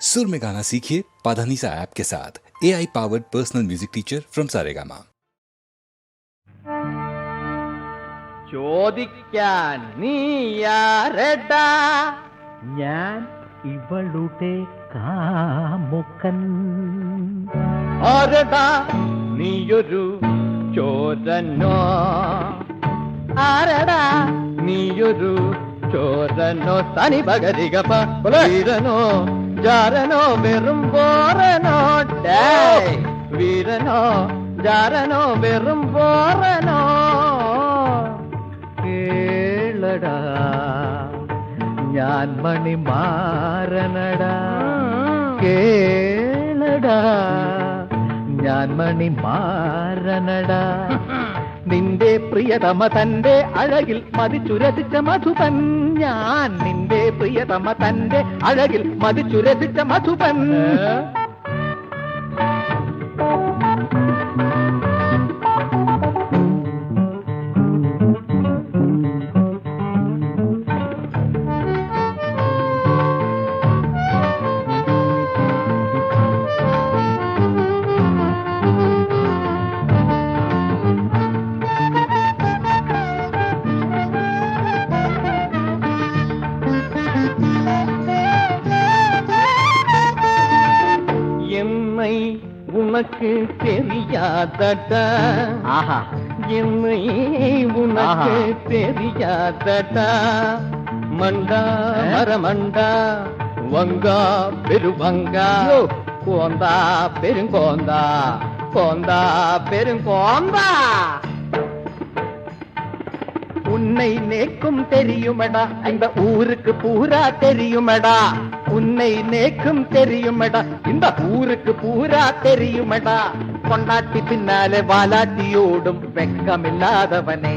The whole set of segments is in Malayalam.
सुर में गाना सीखिए पाधानीसा ऐप के साथ। AI powered personal music teacher from Saregama. ചോദിക്കാൻ നീയാരടാ? ഞാൻ ഇവളുടെ കാമുകൻ. ആരടാ നീയൊരു ചോരനോ? ആരടാ നീയൊരു ചോരനോ? തനി പകരികപ്പ വീരനോ ജാരനോ വെറും പോറനോ? വീരനോ ജാരനോ വെറും പോറനോ? കേളടാ ഞാൻ മണിമാരനടാ. കേളടാ ഞാൻ മണിമാരനടാ. നിന്റെ പ്രിയതമ തന്റെ അഴകിൽ മതിച്ചുരസിച്ച മധുപൻ. ഞാൻ നിന്റെ പ്രിയതമ തന്റെ അഴകിൽ മതിച്ചുരസിച്ച മധുപൻ. உனக்கு தெரியாதடா? ஆஹா, என்னை உனக்கு தெரியாதடா? மண்டா மரமண்டா வங்கா பெருவங்கா கோந்தா பெருங்கோந்தா கோந்தா பெருங்கோந்தா. உன்னை நேக்கும் தெரியுமடா, இந்த ஊருக்கு பூரா தெரியுமடா. உன்னை நேக்கும் தெரியுமடா, இந்த ஊருக்கு பூரா தெரியுமடா. கொண்டாட்டி பின்னாலே வாலாட்டியோடும் வெக்கமில்லாதவனே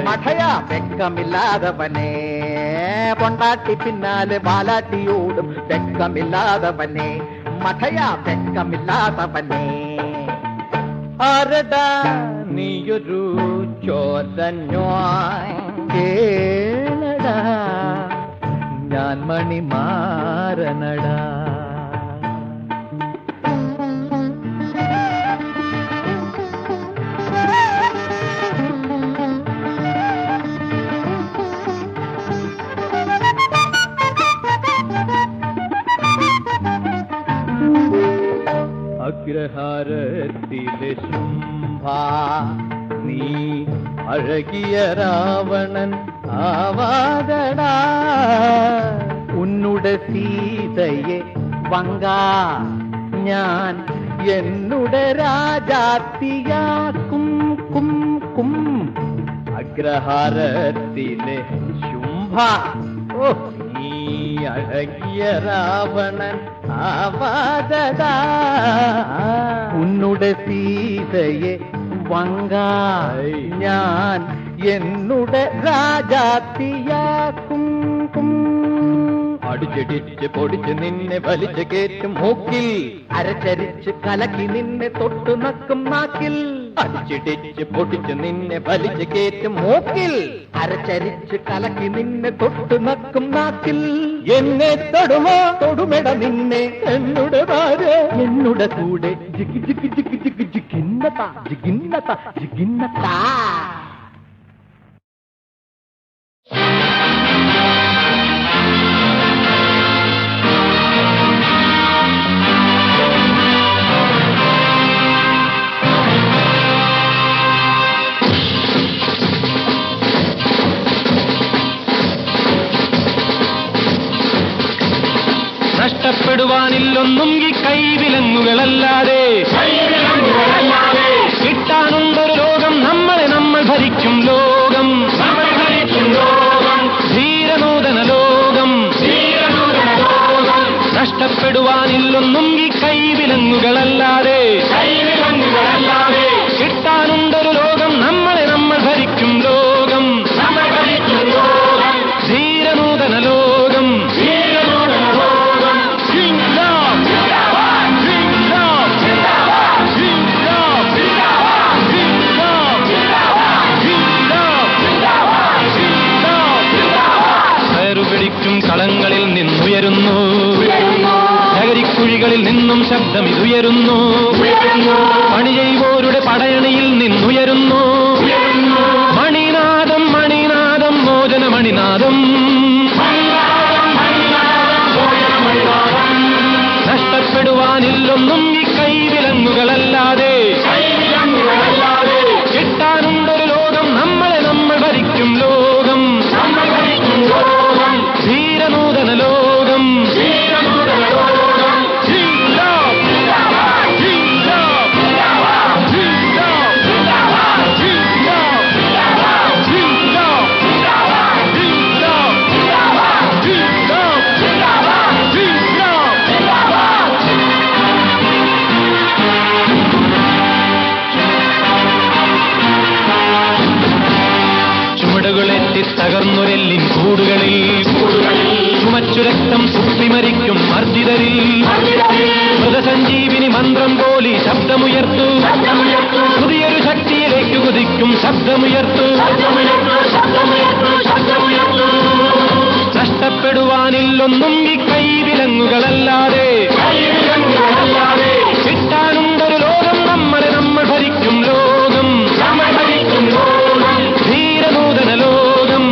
மடையா, வெக்கமில்லாதவனே. கொண்டாட்டி பின்னாலே வாலாட்டியோடும் வெக்கமில்லாதவனே மடையா, வெக்கமில்லாதவனே. ആരടാ നീയൊരു ചോരനോ? കേളടാ ഞാൻ മണിമാരനടാ. അഗ്രഹാരത്തിലെ ശുംഭാ നീ അഴകിയ രാവണൻ ആവാതടാ. ഉന്നുടെ സീതയെ വങ്കാ ഞാൻ എന്നുടെ രാജാത്തിയാക്കും കും കും. അഗ്രഹാരത്തിലെ ശുംഭാ നീ അഴകിയ രാവണൻ ആവാതടാ. ഉന്നുടെ സീതയെ വങ്കാ ഞാൻ എന്നുടെ രാജാത്തിയാക്കും കും. അടിച്ചിടിച്ച് പൊടിച്ച് നിന്നെ വലിച്ചു കേറ്റും മൂക്കിൽ, അരച്ചരിച്ച് കലക്കി നിന്നെ തൊട്ടു നക്കും നാക്കിൽ. അടിച്ചിടിച്ച് പൊടിച്ച് നിന്നെ വലിച്ചു കേറ്റും മൂക്കിൽ, അരച്ചരിച്ച് കലക്കി നിന്നെ തൊട്ടു നക്കും നാക്കിൽ. എന്നെ തൊടുമോ? തൊടുമെട നിന്നെ എന്നുടെ ഭാര്യ. എന്നുടെ കൂടെ ജിഗി ജിഗി ജിഗി ജിഗി ജിഗിന്നത ജിഗിന്നത ജിഗിന്നത. നഷ്ടപ്പെടുവാനില്ലൊന്നും ഈ കൈവിലങ്ങുകളല്ലാതെ. കിട്ടാനുണ്ടൊരു ലോകം, നമ്മളെ നമ്മൾ ഭരിക്കും ലോകം. ധീരനൂതന ലോകം. നഷ്ടപ്പെടുവാനില്ലൊന്നും ഈ കൈവിലങ്ങുകളല്ലാതെ. കിട്ടാനുണ്ടൊരു ലോകം, നമ്മളെ നമ്മൾ ഭരിക്കും ലോകം. ധീരനൂതന ലോകം. കളങ്ങളിൽ നിന്നുയരുന്നു. ശബ്ദമിതുയരുന്നു. പണി ചെയ്യുവോരുടെ പടയണിയിൽ നിന്നുയരുന്നു മണിനാദം, മണിനാദം, മോചന മണിനാദം. നഷ്ടപ്പെടുവാനില്ലൊന്നും ഈ കൈവിലങ്ങുകളല്ലാതെ. കിട്ടാനുണ്ടൊരു ലോകം, നമ്മളെ നമ്മൾ ഭരിക്കും ലോകം, ധീരനൂതന ലോകം. ചുമടുകളെത്തി തകർന്നൊരെല്ലിൻ കൂടുകളിൽ ചുമച്ചു രക്തം തുപ്പിമരിക്കും മർദ്ദിതരിൽ മൃതസഞ്ജീവിനി മന്ത്രം പോലി ശബ്ദമുയർത്തു. പുതിയൊരു ശക്തിയിലേക്ക് കുതിക്കും ശബ്ദമുയർത്തു. നഷ്ടപ്പെടുവാനില്ലൊന്നും ഈ കൈവിലങ്ങുകളല്ലാതെ. കിട്ടാനുണ്ടൊരു ലോകം, നമ്മളെ നമ്മൾ ഭരിക്കും ലോകം, ധീരനൂതന ലോകം.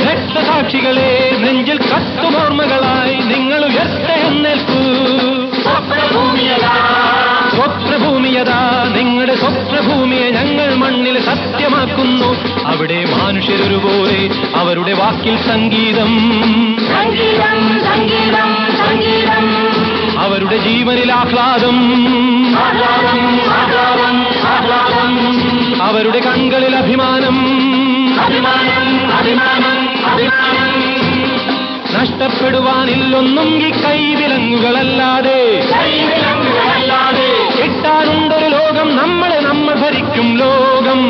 രക്തസാക്ഷികളെ, നെഞ്ചിൽ കത്തുമോർമ്മകളായി നിങ്ങൾ ഉയർത്തെഴുന്നേൽക്കൂ. സ്വപ്നഭൂമിയതാ, നിങ്ങളുടെ സ്വപ്നഭൂമിയെ ഞങ്ങൾ മണ്ണിൽ സത്യമാക്കുന്നു. അവിടെ മനുഷ്യരൊരുപോലെ അവരുടെ വാക്കിൽ സംഗീതം, അവരുടെ ജീവനിൽ ആഹ്ലാദം, അവരുടെ കൺകളിൽ അഭിമാനം. നഷ്ടപ്പെടുവാനില്ലൊന്നും ഈ കൈവിലങ്ങുകളല്ലാതെ. കിട്ടാനുണ്ടൊരു ലോകം, നമ്മളെ നമ്മൾ ഭരിക്കും ലോകം,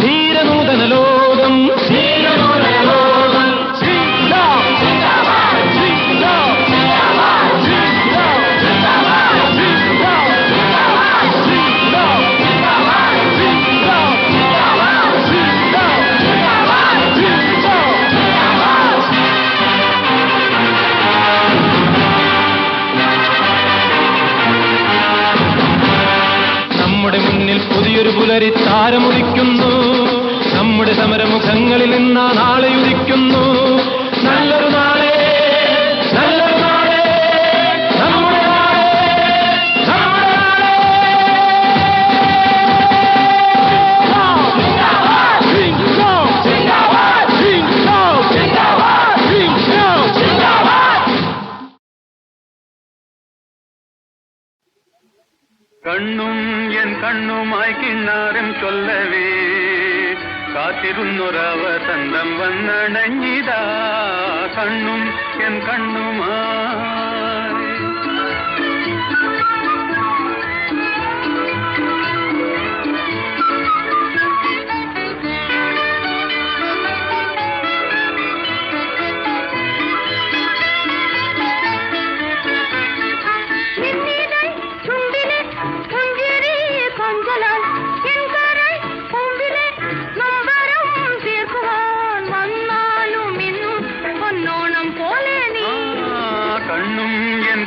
ധീരനൂതന ലോകം. നമ്മുടെ മുന്നിൽ പുതിയൊരു പുലരി താരമുദിക്കുന്നു. നമ്മുടെ സമരമുഖങ്ങളിൽ നിന്നാ നാളെ ഉദിക്കുന്നു. നല്ലൊരു നാളെ, നല്ലൊരു നാളെ, നമ്മുടെ നാളെ, നമ്മുടെ നാളെ. കണ്ണും എൻ കണ്ണുമായി കിണ്ണാരം ചൊല്ലവേ കാത്തിരുന്നൊരവസന്തം വന്നണഞ്ഞിതാ. കണ്ണും എൻ കണ്ണുമായി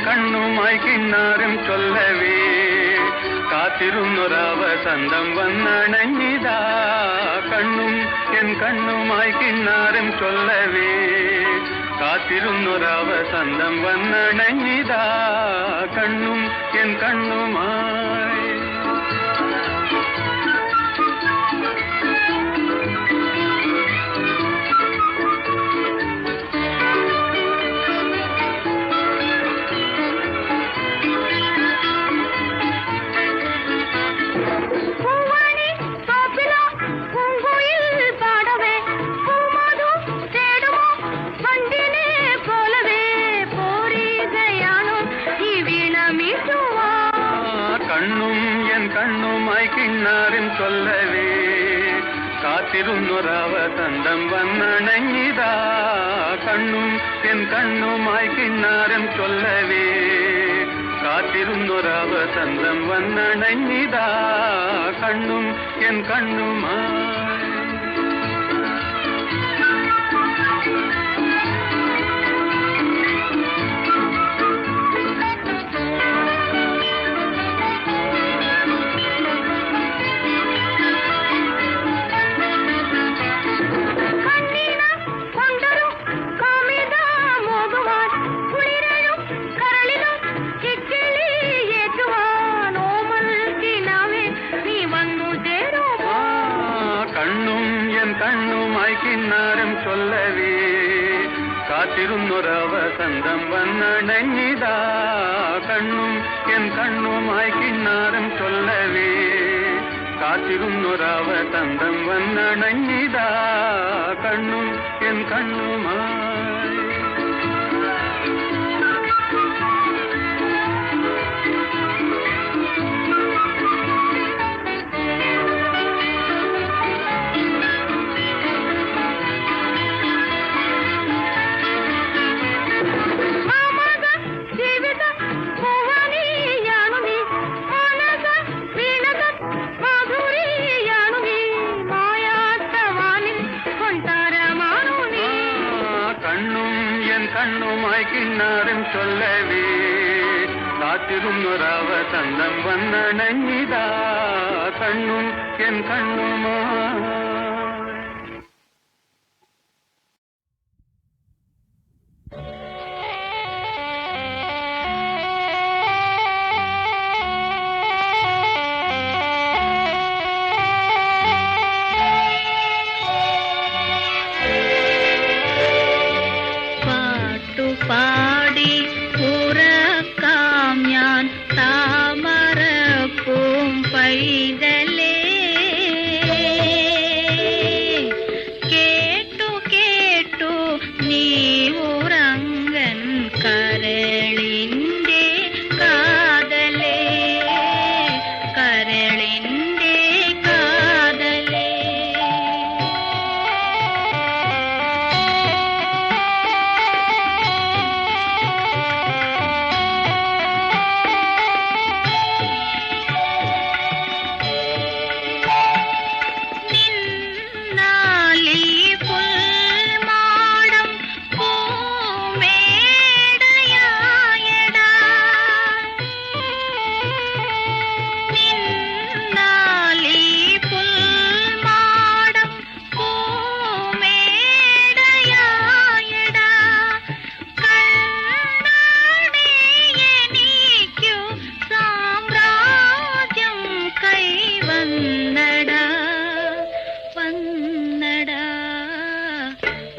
കണ്ണുമായി കിണ്ണാരം ചൊല്ലവേ കാത്തിരുന്നൊരവസന്തം വന്നണഞ്ഞിതാ. കണ്ണും എൻ കണ്ണുമായി കിണ്ണാരം ചൊല്ലവേ കാത്തിരുന്നൊരവസന്തം വന്നണഞ്ഞിതാ. കണ്ണും എൻ കണ്ണുമായി കണ്ണും എൻ കണ്ണുമായി കിന്നാരം ചൊല്ലവേ കാത്തിരുന്നൊരവസന്തം വന്നണഞ്ഞിതാ കണ്ണും എൻ കണ്ണുമായി കിന്നാരം ചൊല്ലവേ കാത്തിരുന്നൊരവസന്തം വന്നണഞ്ഞിതാ കണ്ണും എൻ കണ്ണുമായി. കിന്നാരം ചൊല്ലവേ കാത്തിരുന്നൊരവസന്തം വന്നണഞ്ഞിതാ കണ്ണും എൻ കണ്ണുമായി കിന്നാരം ചൊല്ലവേ കാത്തിരുന്നൊരവസന്തം വന്നണഞ്ഞിതാ കണ്ണും എൻ കണ്ണുമായി. കണ്ണുമായി കിന്നാരം ചൊല്ലവേ കാത്തിരുന്നൊരവസന്തം വന്നണഞ്ഞിതാ കണ്ണും എൻ കണ്ണുമായി. പാടി ഉറക്കാം ഞാൻ താമരപ്പൂം പൈതലേ കേട്ടു കേട്ടു നീ ഉറങ്ങൻ കരളിൻ്റെ കാതലേ കരളിൻ്റെ കാതലേ.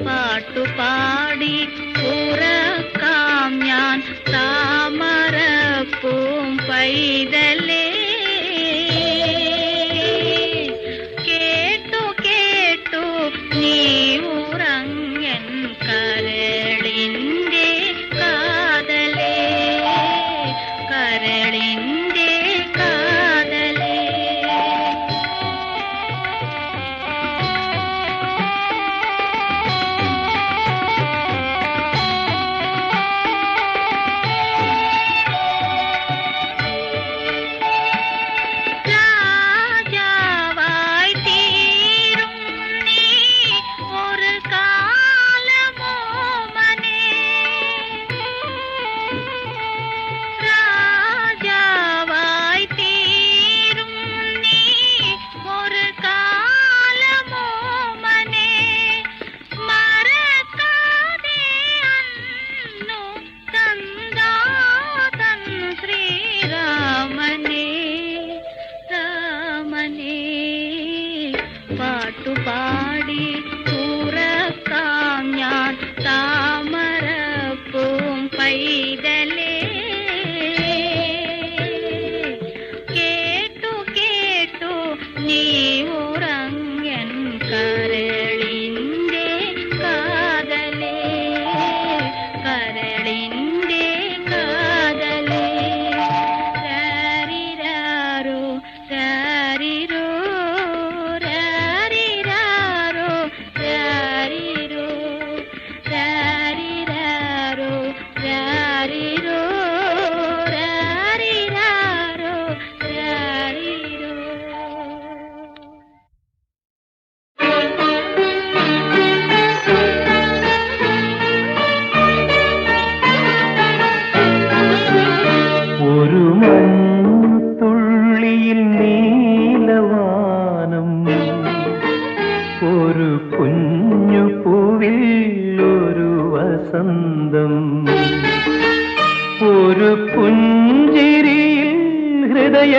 പാട്ടുപാടി ഉറക്കാം ഞാൻ താമരപ്പൂം പൈതലേ കേട്ടു കേട്ടു നീ ഉറങ്ങൻ കരളിൻ്റെ കാതലേ കരളിൻ്റെ കാതലേ. പാട്ടുപാടി ഉറക്കാം ഞാൻ താമരപ്പൂം പൈതലേ കേട്ടു കേട്ടു നീ ഉറങ്ങൻ കരളിൻ്റെ കാതലേ കരളിൻ്റെ കാതലേ. രാരിരാരോ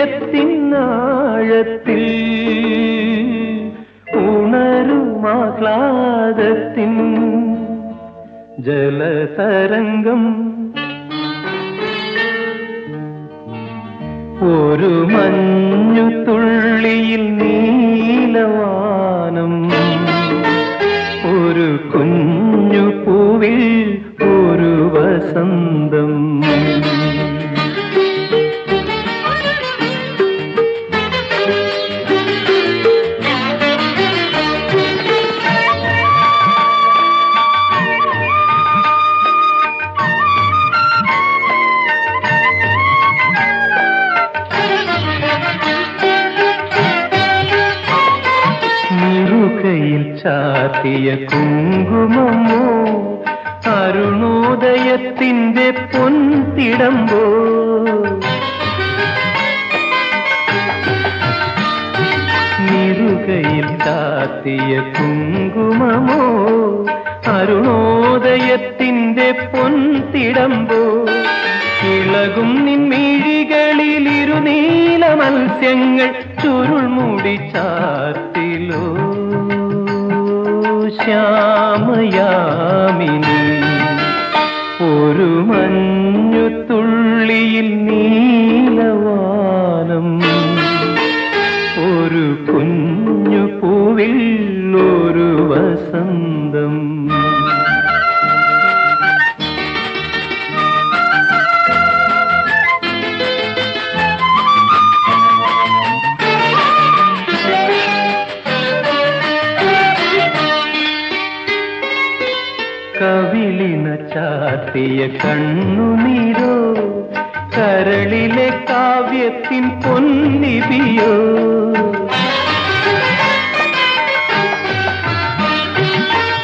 ഹൃദയത്തിനാഴത്തിൽ ഉണരുമാഹ്ലാദത്തിൻ ജലതരംഗം ഒരു മഞ്ഞു തുള്ളിയിൽ നീലവാനം ഒരു കുഞ്ഞു പൂവിൽ ഒരു വസന്തം ചാർത്തിയ കുങ്കുമമോ അരുണോദയത്തിൻ്റെ പൊൻതിടമ്പോ നിറുകയിൽ ചാർത്തിയ കുങ്കുമമോ അരുണോദയത്തിൻ്റെ പൊൻതിടമ്പോ ഇളകും നിൻമിഴികളിൽ ഇരുനീല മത്സ്യങ്ങൾ ചുരുൾമുടി ചാർത്തിലോ ശ്യാമയാമിനി ഒരു മഞ്ഞു തുള്ളിയിൽ നീലവാനം ഒരു കുഞ്ഞു പൂവിൽ ഒരു വസന്തം കവിളിന ചാർത്തിയ കണ്ണുനീരോ കരളിലെ കാവ്യത്തിൻ പൊന്നിപിയോ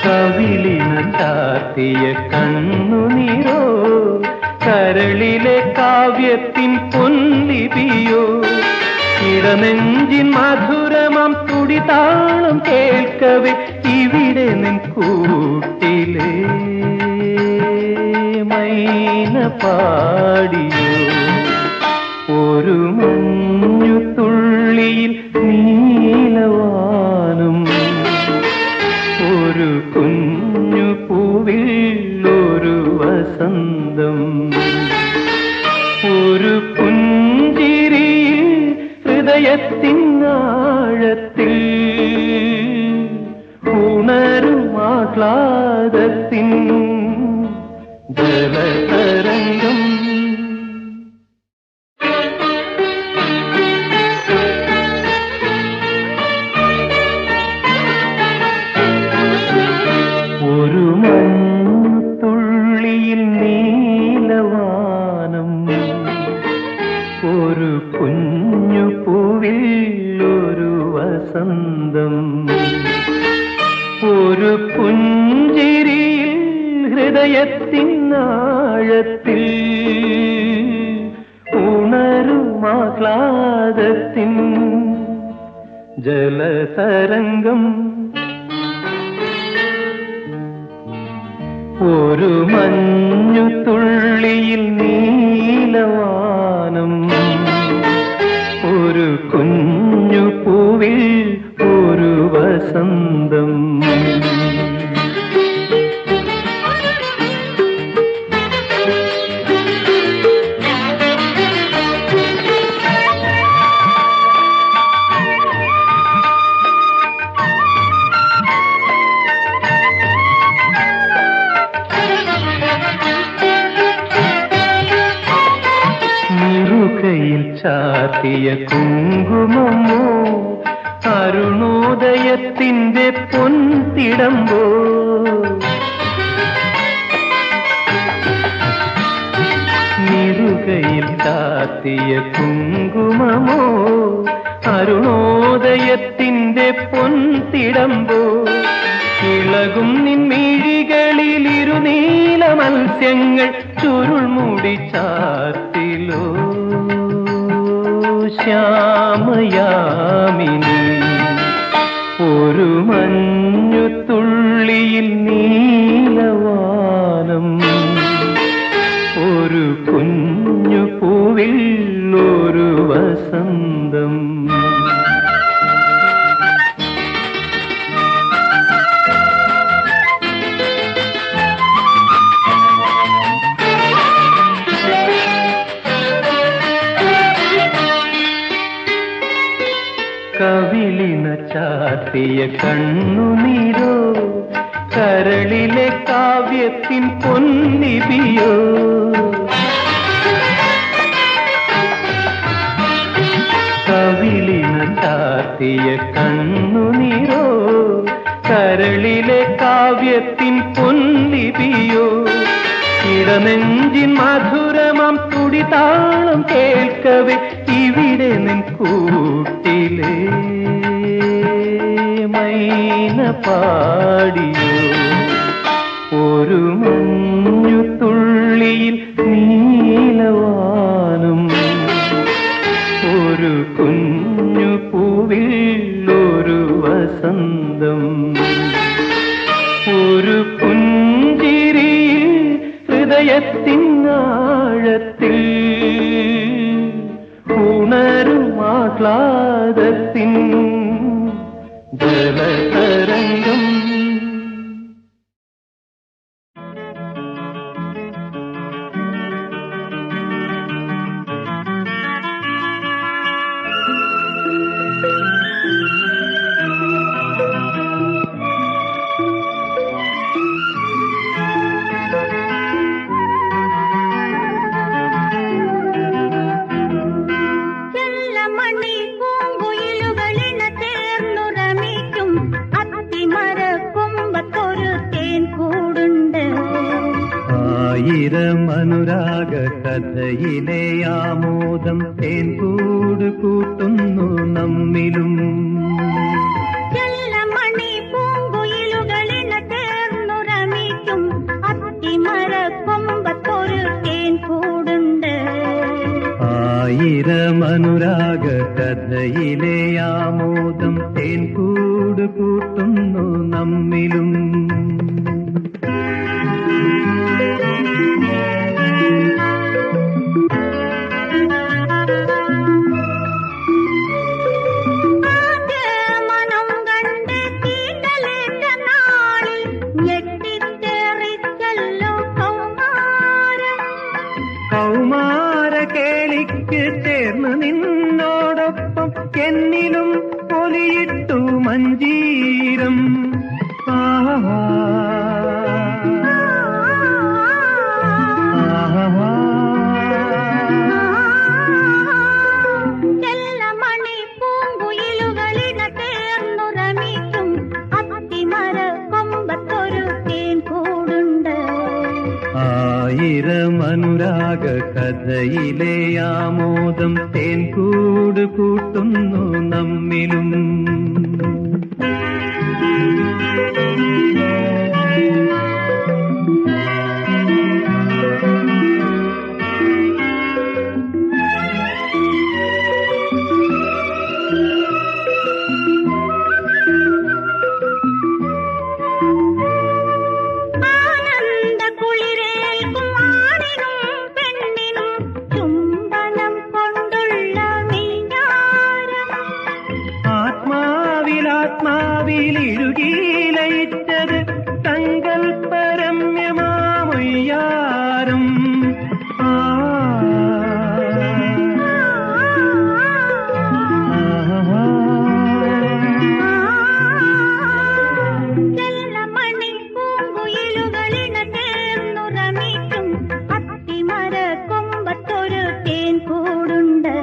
കവിളിന ചാർത്തിയ കണ്ണുനീരോ കരളിലെ കാവ്യത്തിൻ പൊന്നിപിയോ ഇടനെഞ്ചിൻ മധുരമാം തുടിതാളം കേൾക്കവേ ഇവിടെ നിൻ കൂട്ടിലേ മൈന പാടിയോ ഒരു മഞ്ഞു തുള്ളിയിൽ നീലവാനം ഒരു കുഞ്ഞു പൂവിൽ ഒരു വസന്തം ഒരു പുഞ്ചിരിയിൽ ഹൃദയത്തിനാഴത്തിൽ ഉണരുമാഹ്ലാദത്തിൻ ജലതരംഗം ഒരു മഞ്ഞുതുള്ളിയിൽ നീലവാനം ഒരു കുഞ്ഞു പൂവിൽ ഒരു വസന്തം ഒരു പുഞ്ചിരിയിൽ ഹൃദയത്തിനാഴത്തിൽ ഉണരുമാഹ്ലാദത്തിൻ ജലതരംഗം ഒരു മഞ്ഞു തുള്ളിയിൽ നീലവാനം ഒരു കുഞ്ഞു പൂവിൽ ഒരു വസന്തം നിറുകയിൽ ചാർത്തിയ കുങ്കുമമോ അരുണോദയത്തിൻ്റെ പൊൻതിടമ്പോ നിറുകയിൽ ചാർത്തിയ കുങ്കുമമോ അരുണോദയത്തിൻ്റെ പൊൻതിടമ്പോ ഇളകും നിൻമിഴികളിൽ ഇരുനീല മത്സ്യങ്ങൾ ചുരുൾമുടി ചാർത്തിലോ ശ്യാമയാമിനി ഒരു മഞ്ഞു തുള്ളിയിൽ നീലവാനം ഒരു കുഞ്ഞു പൂവിൽ ഒരു വസന്തം വസന്തം. കവിളിന ചാത്തിയ കണ്ണുനീരോ കരളിലെ കാവ്യത്തിൻ പൊന്നിപിയോ. കവിളിന ചാത്തിയ കണ്ണുനീരോ കരളിലെ കാവ്യത്തിൻ പൊന്നിപിയോ. ഇടനെഞ്ചിൻ മധുരമാം തുടിതാളം കേൾക്കവേ ഇവിടെ നിൻ കൂട്ടിലേ മൈന പാടിയോ. ഒരു മഞ്ഞു തുള്ളിയിൽ നീലവാനം, ഒരു കുഞ്ഞു പൂവിൽ ഒരു വസന്തം, ഒരു പുഞ്ചിരിയിൽ ഹൃദയത്തിൻ ആഴത്തിൽ ഉണരും ആഹ്ലാദത്തിൻ ജലതരംഗം. അനുരാഗ കഥയിലെ ആമോദം തേൻകൂട് കൂട്ടുന്നു നമ്മിലും. ചെല്ലമണി പൂങ്കുയിലുകളിണ ചേർന്നുറമിക്കും അത്തിമരക്കൊമ്പത്തൊരു തേൻകൂടുണ്ട്. ആയിരം അനുരാഗ കഥയിലെ ആമോദം തേൻകൂട് കൂട്ടുന്നു നമ്മിലും. കൗമാര കേളിക്ക് ചേർന്ന് നിന്നോടൊപ്പം എന്നിലും പൊലിയിട്ടു മഞ്ചീരം. ചെല്ലമണി പൂങ്കുയിലുകളിണ ചേർന്നുറമിക്കും അത്തിമരക്കൊമ്പത്തൊരു തേൻകൂടുണ്ട്. ആയിരം അനുരാഗ കഥയിലെ ആമോദം തേൻകൂട് കൂട്ടുന്നു നമ്മിലും. ആത്മാവിലിഴുകിയിലയിച്ചത് സങ്കൽപ്പരമ്യമാമൊയ്യാരം. ചെല്ലമണി പൂങ്കുയിലുകളിണ ചേർന്നുറമിക്കും അത്തിമരക്കൊമ്പത്തൊരു തേൻകൂടുണ്ട്.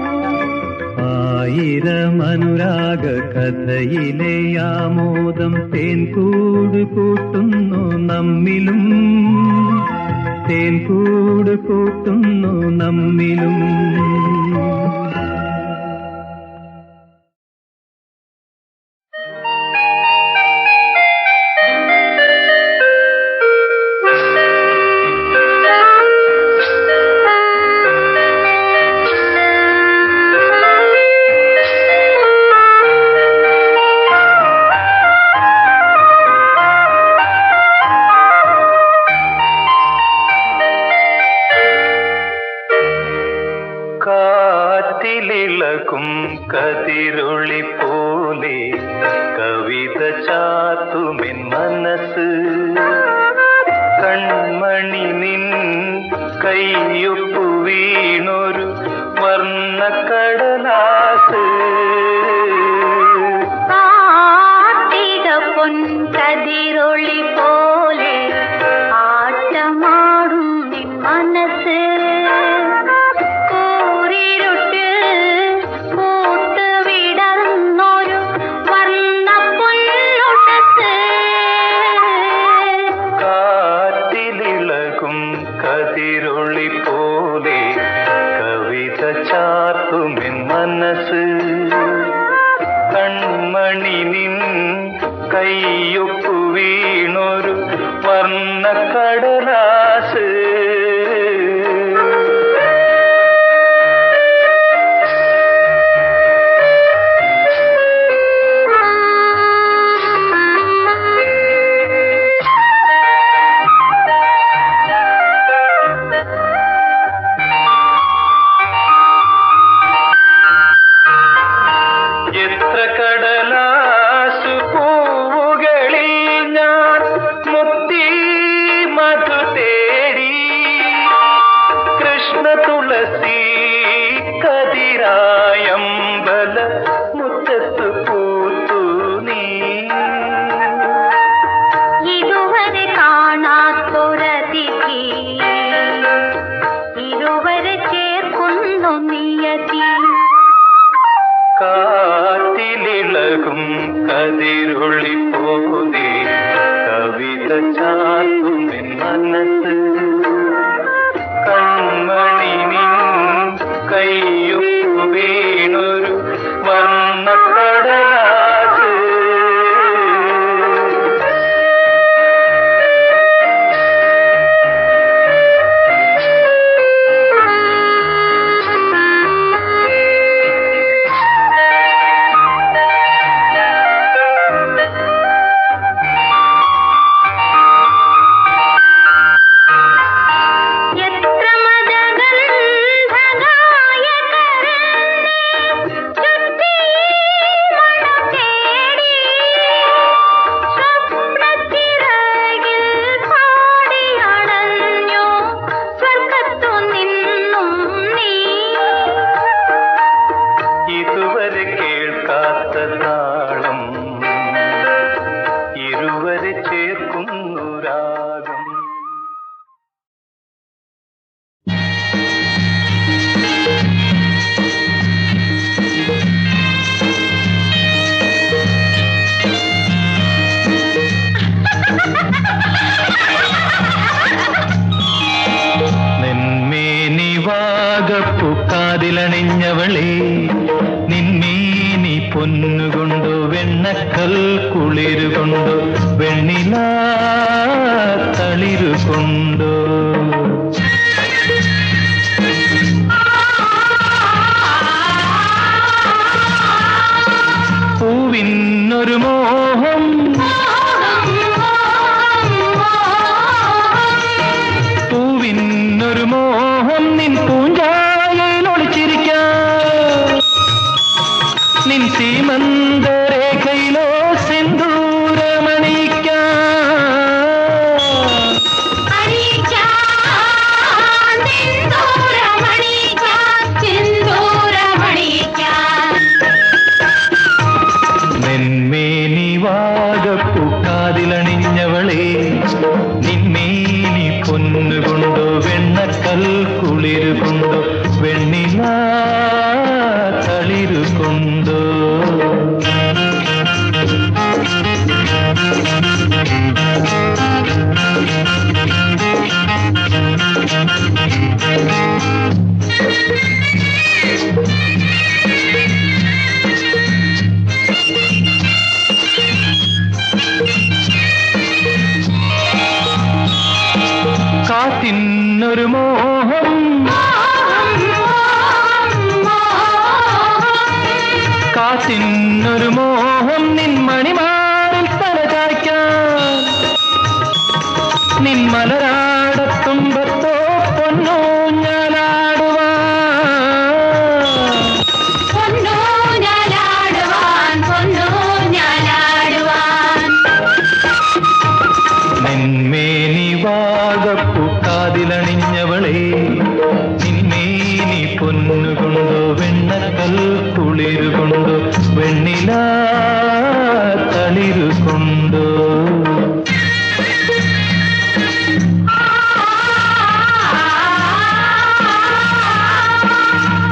ആയിരം അനുരാഗ കഥയിലെ ആമോദം തേൻകൂട് കൂട്ടുന്നു നമ്മിലും. തേൻകൂട് കൂട്ടുന്നു നമ്മിലും. കതിരൊളി പോലെ കവിത ചാത്തുമെൻ മനസ്സ് കൺമണി നിൻ കയ്യൊപ്പു വീണൊരു വർണ്ണക്കടലാസ് പൊൻകതിരൊളി പോലെ ആട്ടമാടും നിൻ മനസ്സ് കൂരിരുട്ട് കൂട്ടുവിടർന്നൊരു വർണ്ണപ്പൊല്ലൊട്ടത്ത് കാറ്റിലിളകും കതിരൊളി പോലെ കവിത ചാത്തുമെൻ മനസ്സ് കൺമണി നിൻ കയ്യൊപ്പു വീണൊരു വർണ്ണക്കടലാസ് എത്ര കടലാസു പൂവുകളിൽ ഞാൻ മുത്തി മധു തേടി കൃഷ്ണ തുളസി കതിരായമ്പല മുറ്റത്ത് പൂത്തു നീ ഇതുവരെ കാണാത്തൊരതിഥി ഇരുവരെ ചേർക്കുന്നു നിയതി കാറ്റിലിളകും കതിരൊളി പോലെ കവിത ചാത്തുമെൻ മനസ്സ് കൺമണി നിൻ കയ്യൊപ്പു വീണൊരു വർണ്ണക്കടലാസ് എത്ര മദഗന്ധഗായകരന്നെ ചുറ്റി മണം തേടി സ്വപ്നച്ചിറകിൽ പാടിയണഞ്ഞു സ്വർഗത്തു നിന്നും നീ ഇതുവരെ കേൾക്കാത്ത താളം ഇരുവരെ ചേർക്കുന്നു രാഗം നെന്മേനി വാഗപ്പു കാതിലണിഞ്ഞവളെ നിന്മേനി പൊന്നുകൊണ്ടു വെണ്ണക്കൽ കുളിരുകൊണ്ടു വെണ്ണില തളിരുകൊണ്ടു പൂവിനൊരു മോഹം പൂവിനൊരു മോഹം നിൻ പൂഞ്ചായയിൽ ഒളിച്ചിരിക്കാൻ നിൻ സീമന്തരേഖയിലോ സിന്ദൂരമണിക്കാൻ നെന്മേനി വാഗപ്പു കാതിലണിഞ്ഞവളെ നിന്മേനി പൊന്നുകൊണ്ടോ വെണ്ണക്കൽ കുളിരുകൊണ്ടോ വെണ്ണില തളിരുകൊണ്ടോ കാത്തിനൊരു മോഹം കാത്തിനൊരു മോഹം നിൻ മണിമാറിൽ തലചായ്ക്കാൻ നിൻ മലരാടത്തുമ്പത്തോ പൊന്നൂഞ്ഞാലാടുവാൻ കൊണ്ടു വെണ്ണില തളിരു കൊണ്ടു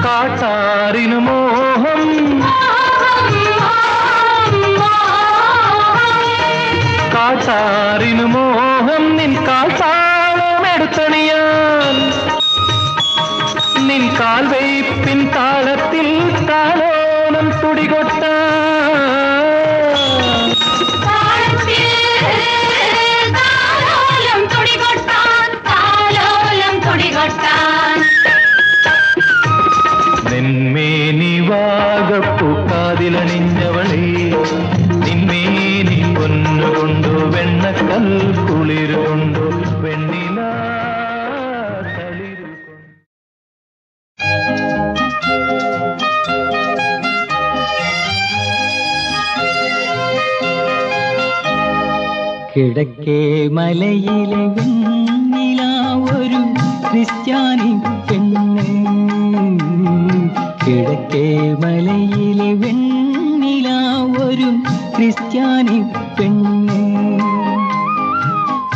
കാട്ടാറിനു മോഹം കാട്ടാറിനു മോഹം നിൻ കാൽത്താളമെടുത്തണിയാൻ നിൻ കാൽവയ്പ്പിൻ താളത്തിൽ താലോലം തുടികൊട്ടാൻ നെന്മേനി വാഗപ്പൂക്കാതിലണിഞ്ഞവളേ നിന്മേനി പൊന്നുകൊണ്ടു വെണ്ണക്കൽ കുളിരുകൊണ്ടു വെണ്ണില തളിരു കിഴക്കേ മലയിലെ വെണ്ണില ഒരു ക്രിസ്ത്യാനി പെണ്ണ് കിഴക്കേ മലയിലെ വെണ്ണില ഒരു ക്രിസ്ത്യാനി പെണ്ണ്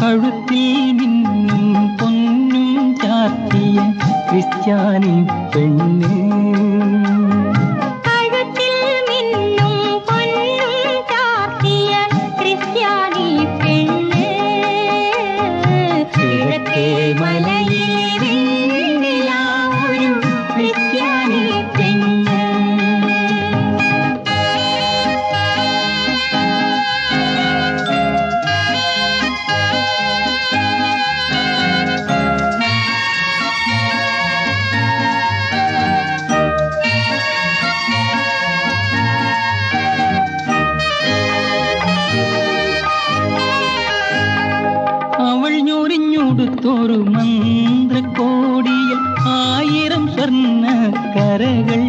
കഴുത്തിൽ മിന്നും പൊന്നും ചാർത്തിയ ക്രിസ്ത്യാനി പെണ്ണ് ൊരു മന്ത്രക്കോടിയിൽ 1000 സ്വർണ്ണ കരകൾ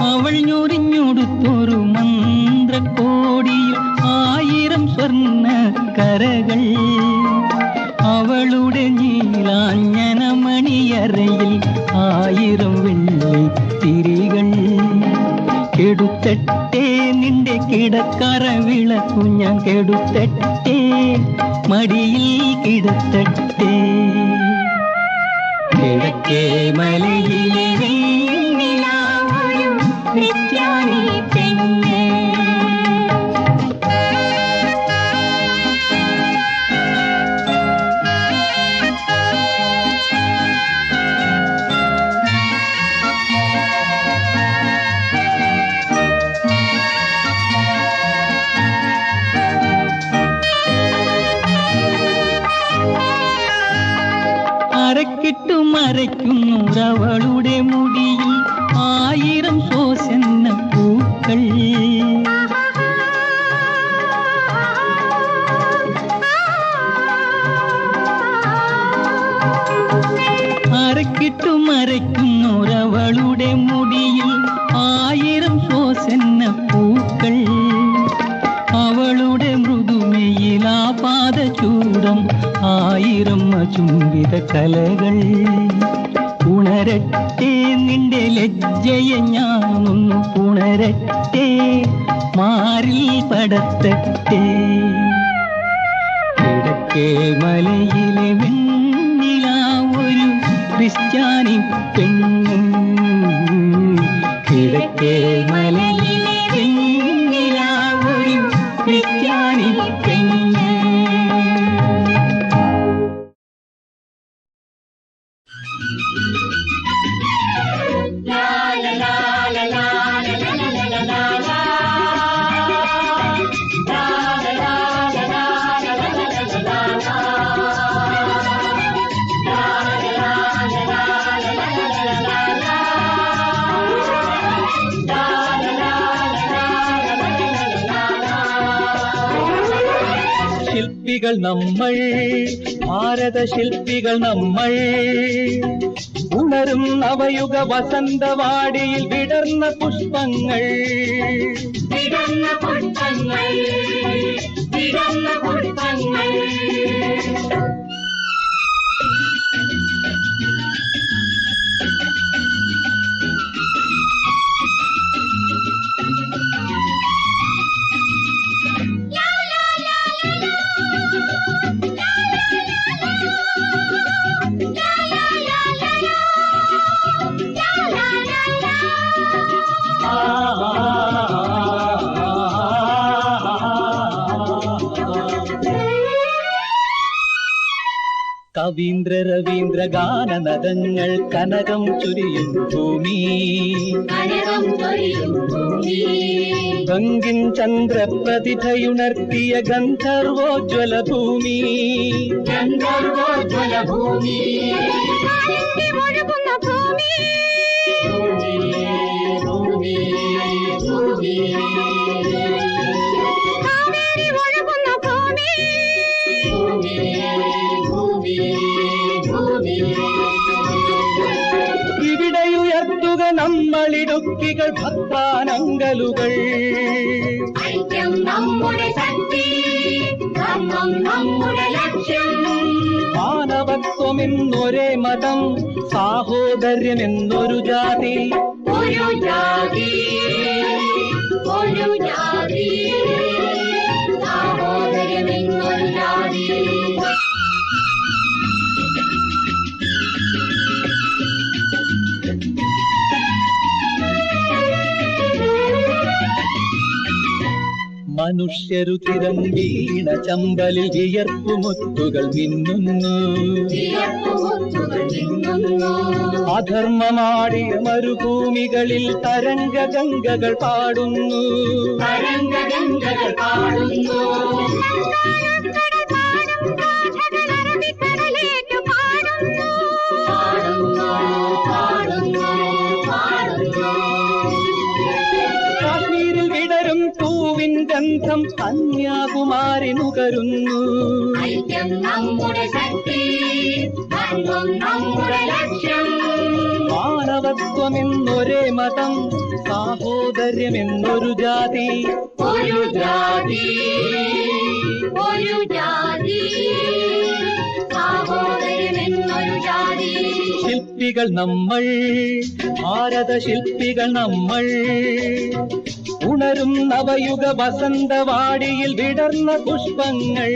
അവൾ ഞൊറിഞ്ഞൊടുത്തൊരു മന്ത്രക്കോടിയിൽ 1000 സ്വർണ്ണ കരകൾ അവളുടെ നീലാഞ്ജനമണിയറയിൽ 1000 വെള്ളി തിരികൾ കെടുത്തട്ടെ നിന്റെ കിടക്കറ വിളക്കു ഞാൻ കെടുത്തട്ടെ മടിയിൽ കിടത്തട്ടെ കിഴക്കേ മലയിലെ വെണ്ണില ഒരു ക്രിസ്ത്യാനി പെണ്ണ് അരക്കിട്ടു മറയ്ക്കുന്നവളുടെ മുടിയിൽ 1000 സോസെന്ന പൂക്കൾ അരക്കിട്ടു മറയ്ക്കുന്നവളുടെ മുടിയിൽ 1000 സോസെന്ന പൂക്കൾ അവളുടെ മൃദുമയിൽ ആപാദചൂടം 1000 ചുംബിത കലകൾ ഉണരട്ടെ നിന്റെ ലജ്ജയെ ഞാനൊന്നു ഉണരട്ടെ മാറിൽ പടത്തട്ടെ കിഴക്കേ മലയിലെ വെണ്ണില ഒരു ക്രിസ്ത്യാനി പെണ്ണ് കിഴക്കേ മലയിലെ വെണ്ണില ഒരു ക്രിസ്ത്യാനി പെണ്ണ് ശില്പികൾ നമ്മൾ ഭാരത ശില്പികൾ നമ്മൾ ഉണരും നവയുഗ വസന്തവാടിയിൽ വിടർന്ന പുഷ്പങ്ങൾ വിടർന്ന പുഷ്പങ്ങൾ വിടർന്ന പുഷ്പങ്ങൾ കവീന്ദ്ര രവീന്ദ്ര ഗാനനദങ്ങൾ കനകം ചൊരിയും ഭൂമി ഗംഗിൻ ചന്ദ്രപ്രതിഭയുണർത്തിയ ഗന്ധർവോജ്വല ഭൂമി ഇവിടെയുയർത്തുക നമ്മളിടുക്കികൾ ഭക്താനങ്കലുകൾ മാനവത്വമെന്നൊരേ മതം സാഹോദര്യമെന്നൊരു ജാതി സാഹോദര്യമെന്നൊരു ജാതി മനുഷ്യരുതിരം വീണ ചമ്പലിൽ വിയർപ്പുമുത്തുകൾ മിന്നുന്നു അധർമ്മമാടിയ മരുഭൂമികളിൽ തരംഗഗംഗകൾ പാടുന്നു കാശ്മീരിൽ വിടരും പൂവിൻ ഗന്ധം കന്യാകുമാരി നുകരുന്നു മാനവത്വമെന്നൊരേ മതം സാഹോദര്യമെന്നൊരു ജാതി ശില്പികൾ നമ്മൾ ഭാരത ശില്പികൾ നമ്മൾ ഉണരും നവയുഗ വസന്തവാടിയിൽ വിടർന്ന പുഷ്പങ്ങൾ